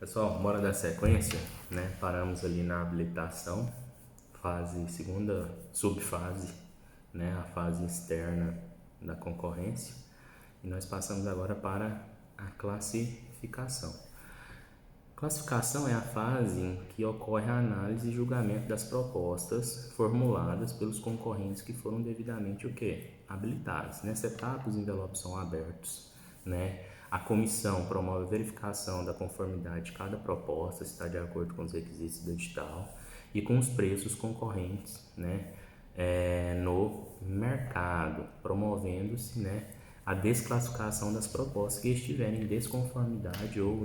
Pessoal, bora dar sequência, né? Paramos ali na habilitação, segunda subfase, né? A fase externa da concorrência. E nós passamos agora para a classificação. Classificação é a fase em que ocorre a análise e julgamento das propostas formuladas pelos concorrentes que foram devidamente habilitados. Nessa etapa, os envelopes são abertos, né? A comissão promove a verificação da conformidade de cada proposta, se está de acordo com os requisitos do edital e com os preços concorrentes, né? No mercado, promovendo-se, né, a desclassificação das propostas que estiverem em desconformidade ou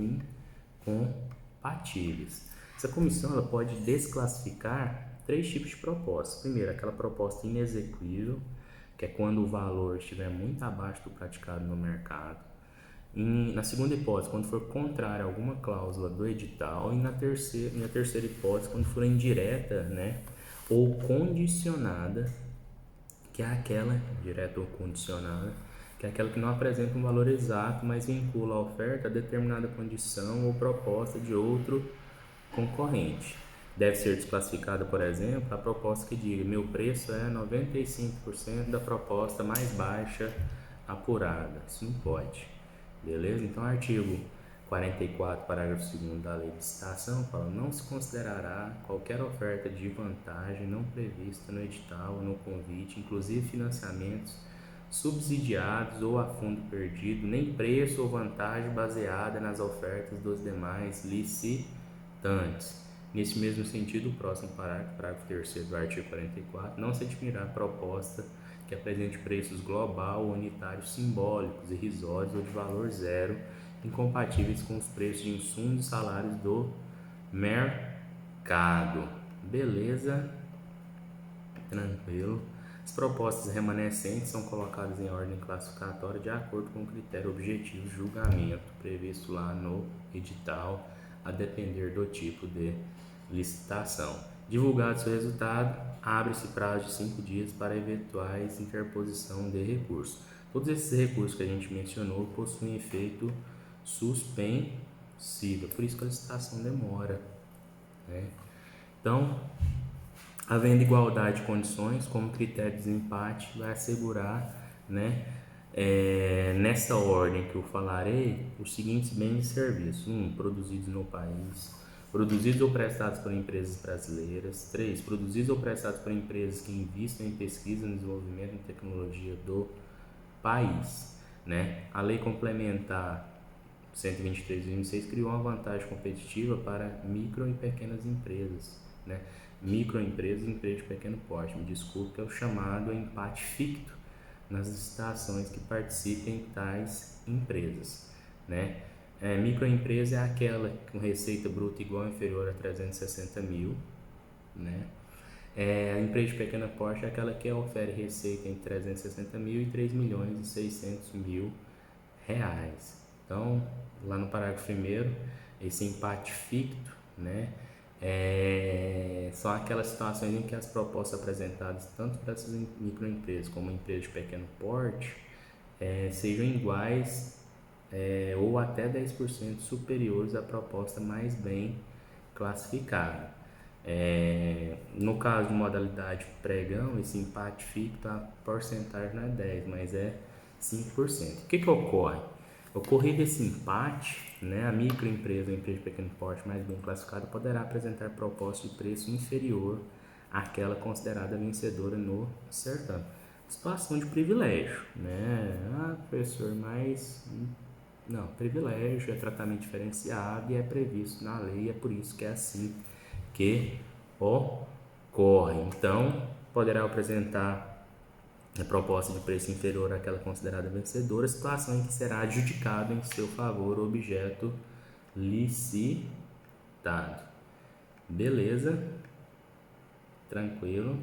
incompatíveis. Essa comissão ela pode desclassificar três tipos de propostas. Primeiro, aquela proposta inexequível, que é quando o valor estiver muito abaixo do praticado no mercado. Na segunda hipótese, quando for contrária a alguma cláusula do edital. E na terceira hipótese, quando for indireta, né, ou condicionada, que é aquela, direta ou condicionada, que é aquela que não apresenta um valor exato, mas vincula a oferta a determinada condição ou proposta de outro concorrente. Deve ser desclassificada, por exemplo, a proposta que diga: meu preço é 95% da proposta mais baixa apurada. Isso não pode. Beleza? Então, artigo 44, parágrafo 2º da Lei de Licitação fala: não se considerará qualquer oferta de vantagem não prevista no edital ou no convite, inclusive financiamentos subsidiados ou a fundo perdido, nem preço ou vantagem baseada nas ofertas dos demais licitantes. Nesse mesmo sentido, o próximo parágrafo 3º do artigo 44, não se admitirá proposta que apresente preços global ou unitários simbólicos, irrisórios ou de valor zero, incompatíveis com os preços de insumos e salários do mercado. Beleza? Tranquilo. As propostas remanescentes são colocadas em ordem classificatória de acordo com o critério objetivo de julgamento previsto lá no edital, a depender do tipo de licitação. Divulgado seu resultado, abre-se prazo de 5 dias para eventuais interposição de recurso. Todos esses recursos que a gente mencionou possuem efeito suspensivo, por isso que a licitação demora, né? Então, havendo igualdade de condições, como critério de desempate, vai assegurar, né, nessa ordem que eu falarei, os seguintes bens e serviços: 1. Produzidos no país, produzidos ou prestados por empresas brasileiras. 3. Produzidos ou prestados por empresas que investem em pesquisa, desenvolvimento e tecnologia do país, né? A Lei Complementar 123/2006 criou uma vantagem competitiva para micro e pequenas empresas, né? Microempresas e empresas de pequeno porte, me desculpe, que é o chamado empate ficto nas licitações que participem tais empresas, né? Microempresa é aquela com receita bruta igual ou inferior a 360 mil, né? A empresa de pequeno porte é aquela que ofere receita entre 360 mil e 3 milhões e 600 mil reais. Então, lá no parágrafo 1º, esse empate ficto, né, são aquelas situações em que as propostas apresentadas tanto para essas microempresas como empresas de pequeno porte sejam iguais ou até 10% superiores à proposta mais bem classificada. No caso de modalidade pregão, esse empate ficto, a porcentagem não é 10, mas é 5%. O que ocorre? Ocorrido esse empate, né, a microempresa ou empresa de pequeno porte mais bem classificada poderá apresentar proposta de preço inferior àquela considerada vencedora no certame. Situação de privilégio, né? Professor, mas não, privilégio é tratamento diferenciado e é previsto na lei, é por isso que é assim que ocorre. Então, poderá apresentar a proposta de preço inferior àquela considerada vencedora, situação em que será adjudicado em seu favor o objeto licitado. Beleza? Tranquilo.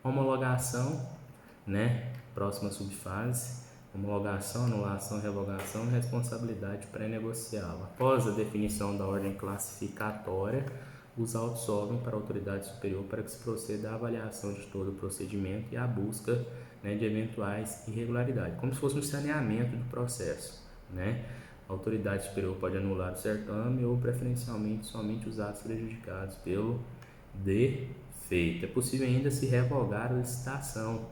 Homologação, né? Próxima subfase. Homologação, anulação, revogação e responsabilidade pré-negocial. Após a definição da ordem classificatória, os autos sobem para a autoridade superior para que se proceda à avaliação de todo o procedimento e à busca, né, de eventuais irregularidades, como se fosse um saneamento do processo, né? A autoridade superior pode anular o certame ou, preferencialmente, somente os atos prejudicados pelo defeito. É possível ainda se revogar a licitação,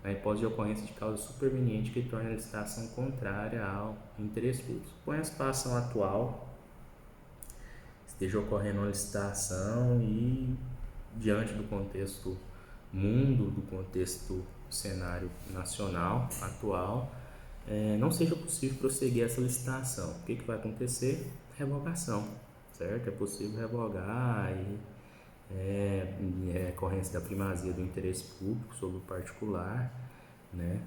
na hipótese de ocorrência de causa superveniente que torne a licitação contrária ao interesse público. Suponha a situação atual, esteja ocorrendo uma licitação e, diante do contexto mundo, do contexto cenário nacional atual, não seja possível prosseguir essa licitação. O que vai acontecer? Revogação, certo? É possível revogar em decorrência da primazia do interesse público sobre o particular, né?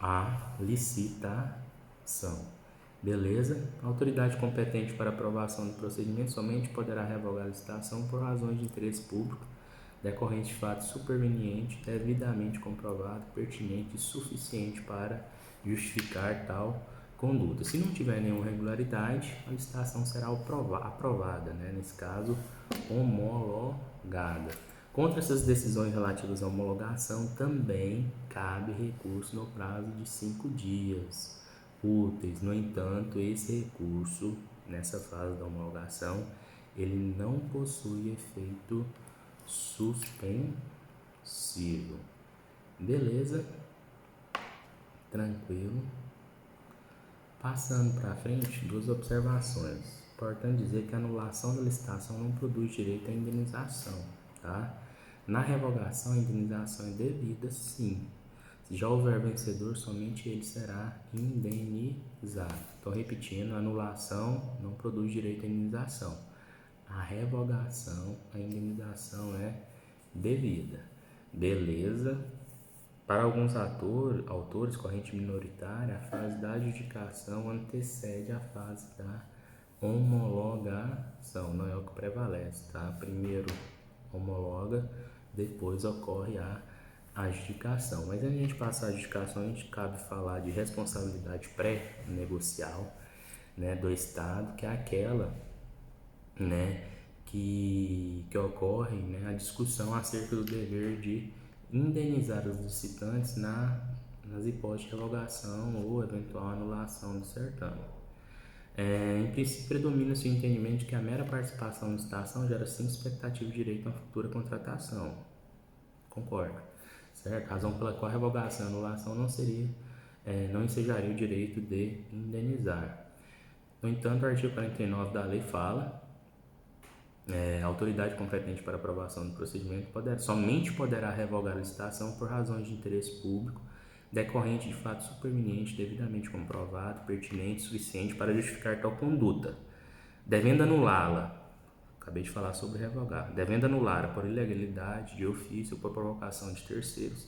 A licitação. Beleza? A autoridade competente para aprovação do procedimento somente poderá revogar a licitação por razões de interesse público decorrente de fato superveniente, devidamente comprovado, pertinente e suficiente para justificar tal conduta. Se não tiver nenhuma irregularidade, a licitação será aprovada, né? Nesse caso, homologada. Contra essas decisões relativas à homologação, também cabe recurso no prazo de 5 dias úteis. No entanto, esse recurso, nessa fase da homologação, ele não possui efeito suspensivo. Beleza? Tranquilo. Passando para frente, 2 observações. Importante dizer que a anulação da licitação não produz direito à indenização, tá? Na revogação, a indenização é devida, sim. Se já houver vencedor, somente ele será indenizado. Então, repetindo, a anulação não produz direito à indenização. A revogação, a indenização é devida. Beleza? Para alguns autores, corrente minoritária, a fase da adjudicação antecede a fase da homologação. Não é o que prevalece, tá? Primeiro homologa, depois ocorre a adjudicação. Mas antes de a gente passar a adjudicação, a gente cabe falar de responsabilidade pré-negocial, né, do Estado, que é aquela, né, que ocorre, né, a discussão acerca do dever de indenizar os licitantes nas hipóteses de revogação ou eventual anulação do certame. Em princípio, predomina-se o entendimento de que a mera participação na licitação gera sim expectativa de direito a uma futura contratação. Concordo, certo? Razão pela qual a revogação e anulação não ensejaria o direito de indenizar. No entanto, o artigo 49 da lei fala: a autoridade competente para aprovação do procedimento somente poderá revogar a licitação por razões de interesse público decorrente de fato superveniente, devidamente comprovado, pertinente e suficiente para justificar tal conduta, devendo anulá-la. Acabei de falar sobre revogar. Devendo anulá-la por ilegalidade de ofício ou por provocação de terceiros,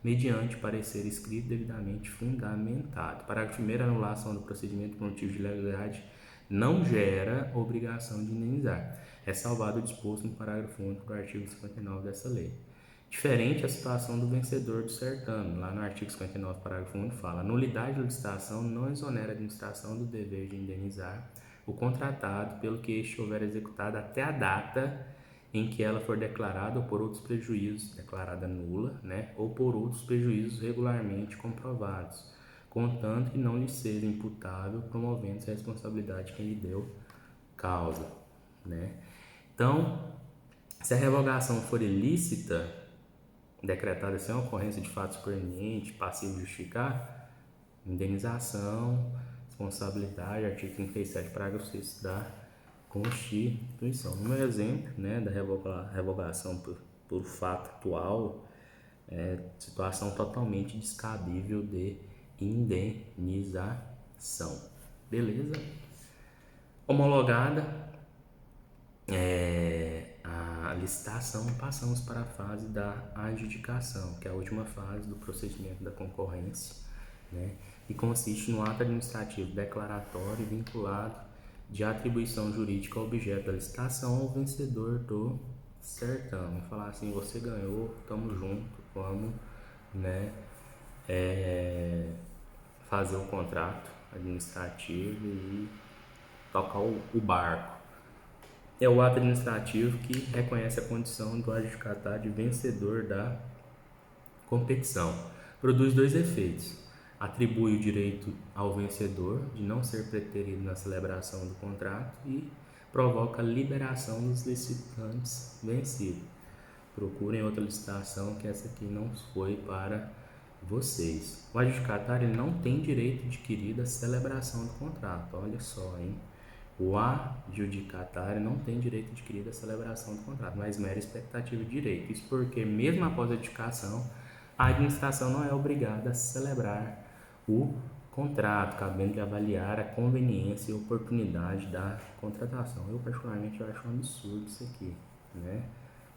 mediante parecer escrito devidamente fundamentado. Parágrafo 1º. A anulação do procedimento por motivo de ilegalidade não gera obrigação de indenizar, ressalvado o disposto no parágrafo único do artigo 59 dessa lei. Diferente a situação do vencedor do certame. Lá no artigo 59, parágrafo único, fala: a nulidade da licitação não exonera a administração do dever de indenizar o contratado pelo que este houver executado até a data em que ela for declarada ou por outros prejuízos, declarada nula, né, ou por outros prejuízos regularmente comprovados, contanto que não lhe seja imputável, promovendo-se a responsabilidade quem lhe deu causa, né? Então, se a revogação for ilícita, decretada sem ocorrência de fato superveniente, passivo de justificar, indenização, responsabilidade, artigo 37, parágrafo 6 da Constituição. No meu exemplo, né, da revogação por fato atual, situação totalmente descabível de indenização. Beleza? Homologada a licitação, passamos para a fase da adjudicação, que é a última fase do procedimento da concorrência, né, e consiste no ato administrativo declaratório vinculado de atribuição jurídica ao objeto da licitação ao vencedor do certame. Falar assim: você ganhou, tamo junto, vamos, né, fazer o contrato administrativo e tocar o barco. É o ato administrativo que reconhece a condição do adjudicatário de vencedor da competição. Produz 2 efeitos: atribui o direito ao vencedor de não ser preterido na celebração do contrato e provoca a liberação dos licitantes vencidos. Procurem outra licitação, que essa aqui não foi para vocês. O adjudicatário ele não tem direito adquirido à celebração do contrato. Olha só, hein? O adjudicatário não tem direito adquirido à celebração do contrato, mas mera expectativa de direito. Isso porque, mesmo após a adjudicação, a administração não é obrigada a celebrar o contrato, cabendo-lhe avaliar a conveniência e oportunidade da contratação. Eu, particularmente, acho um absurdo isso aqui, né?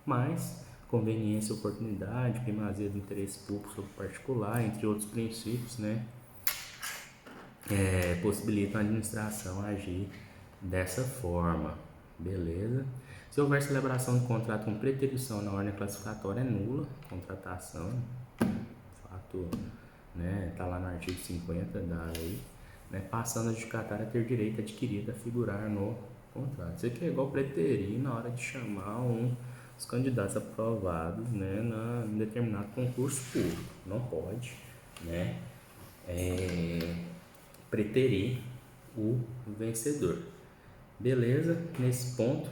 Mas conveniência e oportunidade, primazia do interesse público sobre o particular, entre outros princípios, né? Possibilitam a administração agir dessa forma, beleza? Se houver celebração de contrato com preterição na ordem classificatória, é nula a contratação, fato, né? Tá lá no artigo 50 da lei, né? Passando a adjudicatária a ter direito adquirido a figurar no contrato. Isso aqui é igual preterir na hora de chamar os candidatos aprovados, né, em determinado concurso público. Não pode, né, preterir o vencedor. Beleza? Nesse ponto,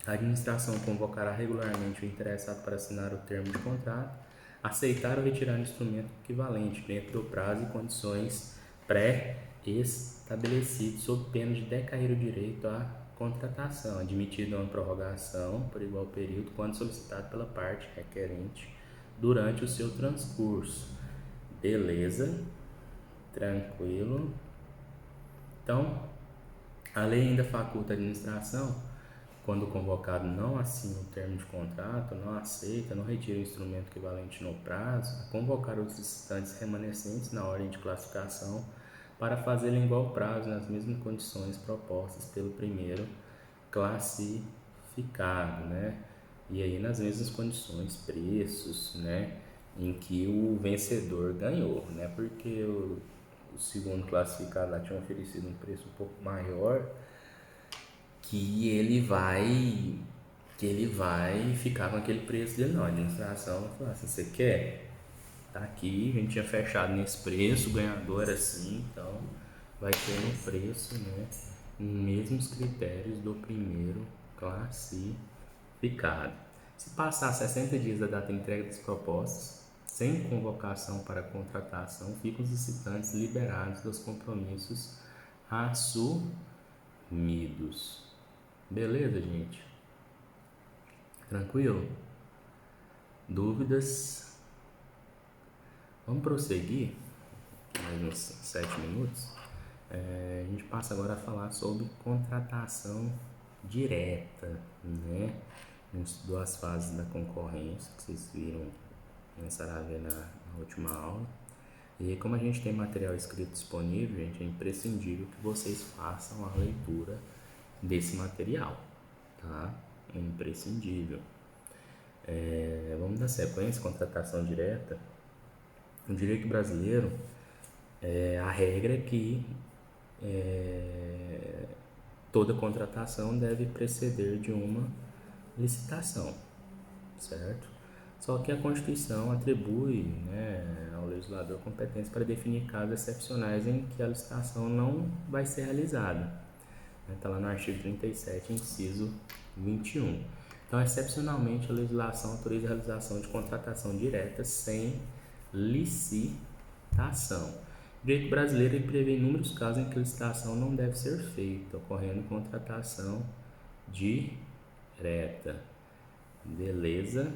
a administração convocará regularmente o interessado para assinar o termo de contrato, aceitar ou retirar o instrumento equivalente dentro do prazo e condições pré-estabelecidos, sob pena de decair o direito à contratação, admitida uma prorrogação por igual período quando solicitado pela parte requerente durante o seu transcurso. Beleza? Tranquilo? Então, a lei ainda faculta a administração, quando o convocado não assina o termo de contrato, não aceita, não retira o instrumento equivalente no prazo, a convocar os licitantes remanescentes na ordem de classificação para fazê-lo em igual prazo nas mesmas condições propostas pelo primeiro classificado, né? E aí nas mesmas condições, preços, né? Em que o vencedor ganhou, né? Porque o segundo classificado lá tinha oferecido um preço um pouco maior, que ele vai ficar com aquele preço dele. Não, a administração falou assim, você quer? Tá aqui, a gente tinha fechado nesse preço, o ganhador assim, então vai ter no preço, né, mesmos critérios do primeiro classificado. Se passar 60 dias da data de entrega das propostas, sem convocação para contratação, ficam os licitantes liberados dos compromissos assumidos. Beleza, gente? Tranquilo? Dúvidas? Vamos prosseguir mais uns 7 minutos. A gente passa agora a falar sobre contratação direta, né? A gente estudou as fases da concorrência, que vocês viram, começaram a ver na última aula. E como a gente tem material escrito disponível, gente, é imprescindível que vocês façam a leitura desse material, tá? É imprescindível. Vamos dar sequência, contratação direta. No direito brasileiro, a regra é que toda contratação deve preceder de uma licitação, certo? Só que a Constituição atribui, né, ao legislador competência para definir casos excepcionais em que a licitação não vai ser realizada. Está lá no artigo 37, inciso 21. Então, excepcionalmente, a legislação autoriza a realização de contratação direta sem licitação. O direito brasileiro prevê inúmeros casos em que a licitação não deve ser feita, ocorrendo contratação direta. Beleza?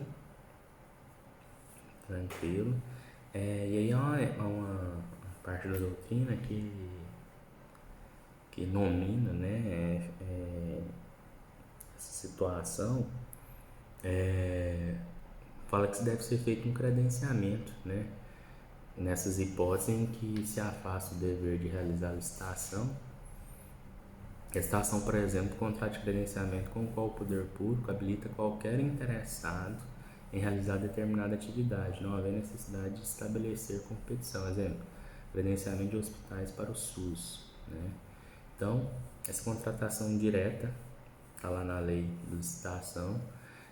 Tranquilo. E aí há uma parte da doutrina que nomina, né, essa situação, fala que deve ser feito um credenciamento, né, nessas hipóteses em que se afasta o dever de realizar a licitação. A licitação, por exemplo, contrato de credenciamento com o qual o poder público habilita qualquer interessado em realizar determinada atividade, não havendo necessidade de estabelecer competição. Exemplo, credenciamento de hospitais para o SUS, né? Então, essa contratação direta, está lá na lei de licitação,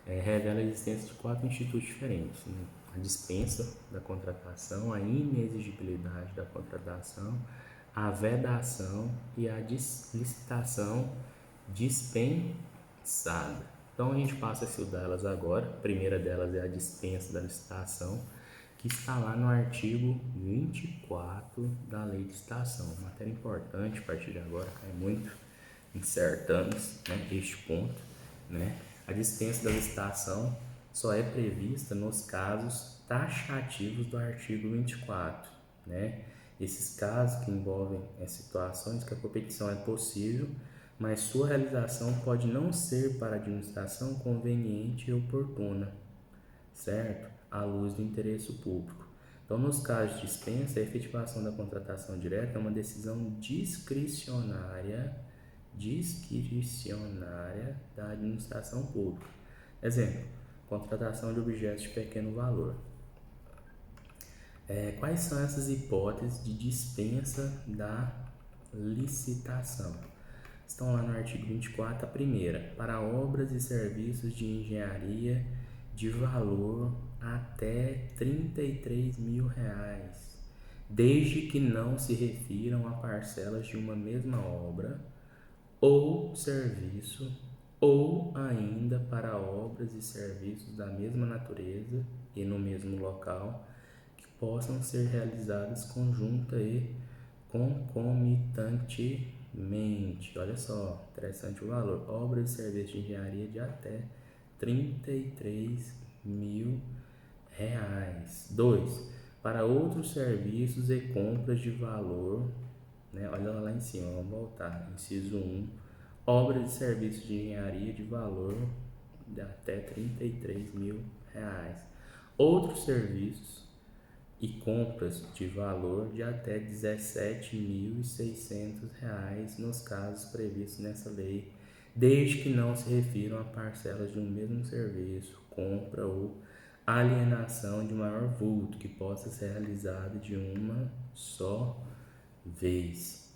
revela a existência de 4 institutos diferentes, né? a dispensa da contratação, a inexigibilidade da contratação, a vedação e a licitação dispensada. Então a gente passa a estudar elas agora. A primeira delas é a dispensa da licitação, que está lá no artigo 24 da Lei de Licitação. Matéria importante, a partir de agora cai muito em certames, né, este ponto, né? A dispensa da licitação só é prevista nos casos taxativos do artigo 24, né? Esses casos que envolvem situações que a competição é possível, mas sua realização pode não ser para a administração conveniente e oportuna, certo? À luz do interesse público. Então, nos casos de dispensa, a efetivação da contratação direta é uma decisão discricionária da administração pública. Exemplo, contratação de objetos de pequeno valor. Quais são essas hipóteses de dispensa da licitação? Estão lá no artigo 24, a primeira, para obras e serviços de engenharia de valor até R$ 33.000, desde que não se refiram a parcelas de uma mesma obra ou serviço, ou ainda para obras e serviços da mesma natureza e no mesmo local, que possam ser realizadas conjunta e concomitantemente. Olha só, interessante o valor. Obras e serviços de engenharia de até R$ 33.000. 2. Para outros serviços e compras de valor, né? Olha lá em cima, vamos voltar. Inciso 1. Obras e serviços de engenharia de valor de até R$ 33.000. Outros serviços e compras de valor de até R$ 17.600 nos casos previstos nessa lei, desde que não se refiram a parcelas de um mesmo serviço, compra ou alienação de maior vulto que possa ser realizada de uma só vez.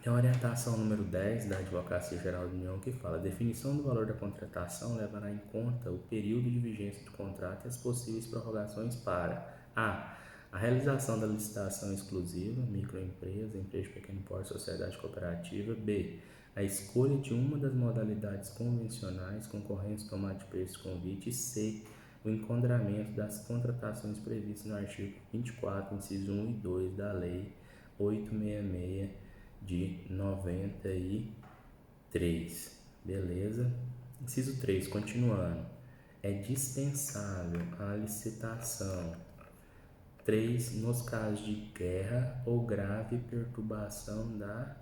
Tem a orientação número 10 da Advocacia Geral da União que fala: a definição do valor da contratação levará em conta o período de vigência do contrato e as possíveis prorrogações para a realização da licitação exclusiva, microempresa, empresa de pequeno porte, sociedade cooperativa. B, a escolha de uma das modalidades convencionais, concorrência, tomada de preço, convite. E C, o enquadramento das contratações previstas no artigo 24, inciso 1 e 2 da Lei 866 de 93. Beleza? Inciso 3, continuando. É dispensável a licitação. 3. Nos casos de guerra ou grave perturbação da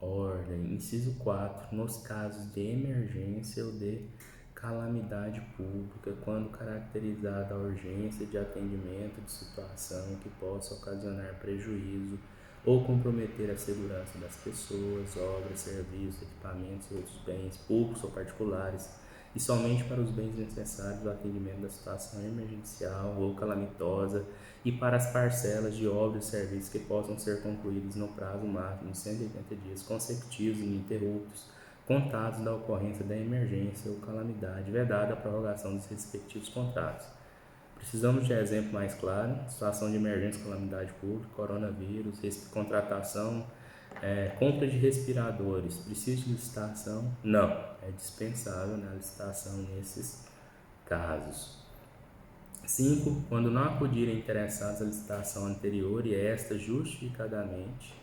ordem. Inciso 4. Nos casos de emergência ou de calamidade pública, quando caracterizada a urgência de atendimento de situação que possa ocasionar prejuízo ou comprometer a segurança das pessoas, obras, serviços, equipamentos e outros bens públicos ou particulares, e somente para os bens necessários ao atendimento da situação emergencial ou calamitosa e para as parcelas de obras e serviços que possam ser concluídos no prazo máximo de 180 dias consecutivos e ininterruptos, contados da ocorrência da emergência ou calamidade, vedada a prorrogação dos respectivos contratos. Precisamos de exemplo mais claro: situação de emergência, calamidade pública, coronavírus, contratação, compra de respiradores. Precisa de licitação? Não, é dispensável na licitação nesses casos. 5. Quando não acudirem interessados à licitação anterior e esta justificadamente,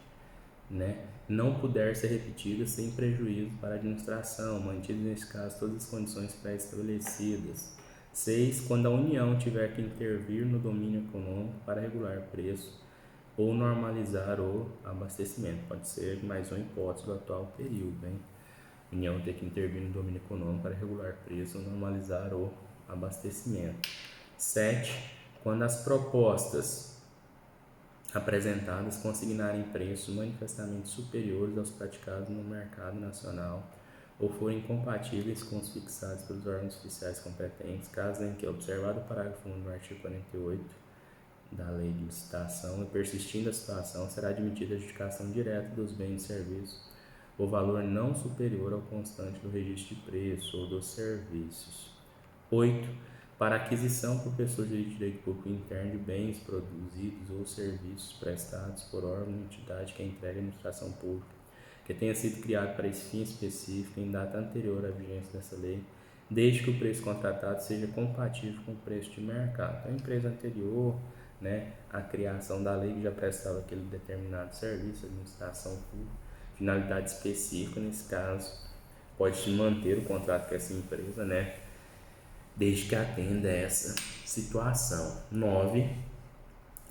não puder ser repetida sem prejuízo para a administração, mantidas nesse caso todas as condições pré-estabelecidas. 6. Quando a União tiver que intervir no domínio econômico para regular preço ou normalizar o abastecimento. Pode ser mais uma hipótese do atual período, hein? A União ter que intervir no domínio econômico para regular preço ou normalizar o abastecimento. 7. Quando as propostas apresentadas consignarem preços manifestamente superiores aos praticados no mercado nacional ou forem incompatíveis com os fixados pelos órgãos oficiais competentes, caso em que, observado o parágrafo 1 do artigo 48 da Lei de Licitação e persistindo a situação, será admitida a adjudicação direta dos bens e serviços o valor não superior ao constante do registro de preço ou dos serviços. 8. para aquisição por pessoas de direito público interno de bens produzidos ou serviços prestados por órgão ou entidade que entregue à administração pública, que tenha sido criado para esse fim específico em data anterior à vigência dessa lei, desde que o preço contratado seja compatível com o preço de mercado. Então, a empresa anterior, né, à criação da lei, que já prestava aquele determinado serviço, administração pública, finalidade específica, nesse caso, pode manter o contrato com essa empresa, né, desde que atenda a essa situação. 9.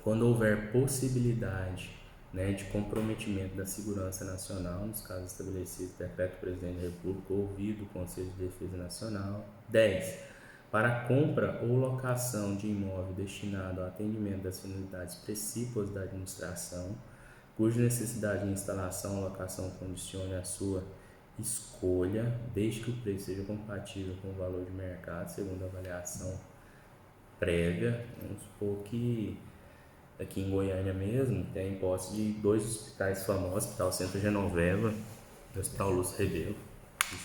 Quando houver possibilidade, né, de comprometimento da segurança nacional, nos casos estabelecidos no Decreto do Presidente da República, ouvido o Conselho de Defesa Nacional. 10. Para compra ou locação de imóvel destinado ao atendimento das finalidades precípuas da administração, cuja necessidade de instalação ou locação condicione a sua escolha, desde que o preço seja compatível com o valor de mercado, segundo a avaliação prévia. Vamos supor que aqui em Goiânia mesmo tem a posse de 2 hospitais famosos, o Hospital Santa Genoveva e o Hospital Lúcio Rebelo,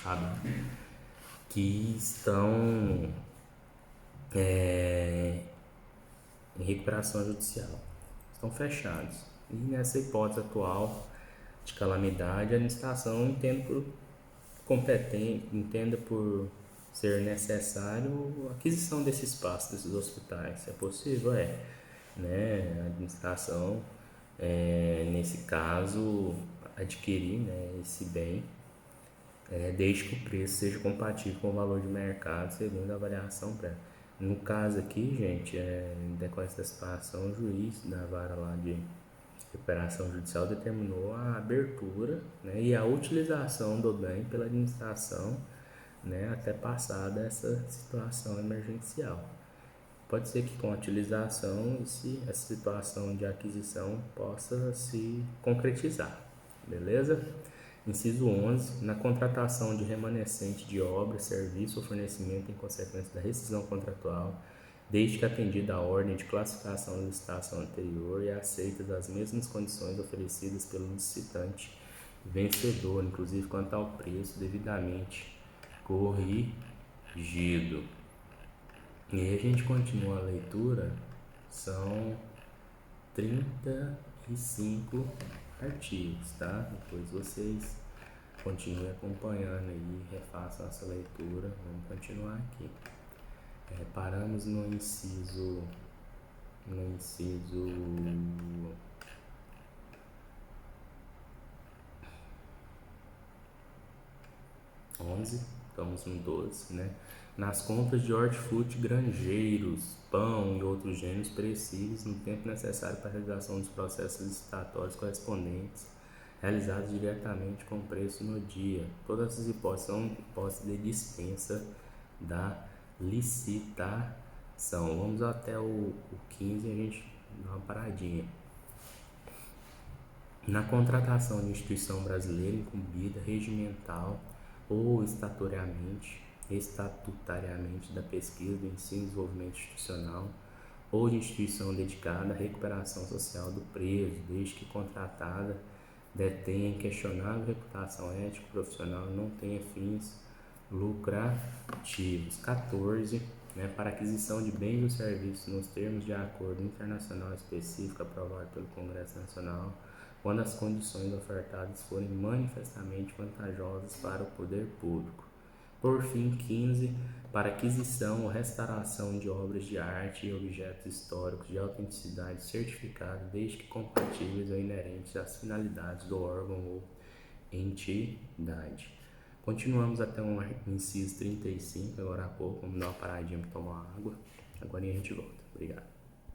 sabe, que estão em recuperação judicial, estão fechados. E nessa hipótese atual de calamidade, a administração entende por competente, entenda por ser necessário a aquisição desse espaço, desses hospitais. É possível? É. Né? A administração, nesse caso, adquirir, né, esse bem, desde que o preço seja compatível com o valor de mercado, segundo a avaliação prévia. No caso aqui, gente, em decorrência da situação, o juiz da vara lá de recuperação judicial determinou a abertura, né, e a utilização do bem pela administração, né, até passada essa situação emergencial. Pode ser que com a utilização essa situação de aquisição possa se concretizar, beleza? Inciso 11. Na contratação de remanescente de obra, serviço ou fornecimento em consequência da rescisão contratual, desde que atendida a ordem de classificação da licitação anterior e aceitas as mesmas condições oferecidas pelo licitante vencedor, inclusive quanto ao preço, devidamente corrigido. E aí a gente continua a leitura, são 35 artigos, tá? Depois vocês continuem acompanhando aí, refaçam essa leitura, vamos continuar aqui. Paramos no inciso 11, estamos no 12, né? Nas compras de hortifruti grangeiros, pão e outros gêneros perecíveis no tempo necessário para a realização dos processos licitatórios correspondentes, realizados diretamente com preço no dia. Todas essas hipóteses são hipóteses de dispensa da licitação. Vamos até o 15 e a gente dá uma paradinha. Na contratação de instituição brasileira incumbida, regimental ou estatutariamente da pesquisa, do ensino e desenvolvimento institucional ou de instituição dedicada à recuperação social do preso, desde que contratada detenha inquestionável reputação ética profissional e não tenha fins lucrativos. 14. Né, para aquisição de bens ou serviços nos termos de acordo internacional específico aprovado pelo Congresso Nacional, quando as condições ofertadas forem manifestamente vantajosas para o poder público. Por fim, 15. Para aquisição ou restauração de obras de arte e objetos históricos de autenticidade certificada, desde que compatíveis ou inerentes às finalidades do órgão ou entidade. Continuamos até o inciso 35, agora há pouco, vamos dar uma paradinha para tomar água. Agora a gente volta. Obrigado.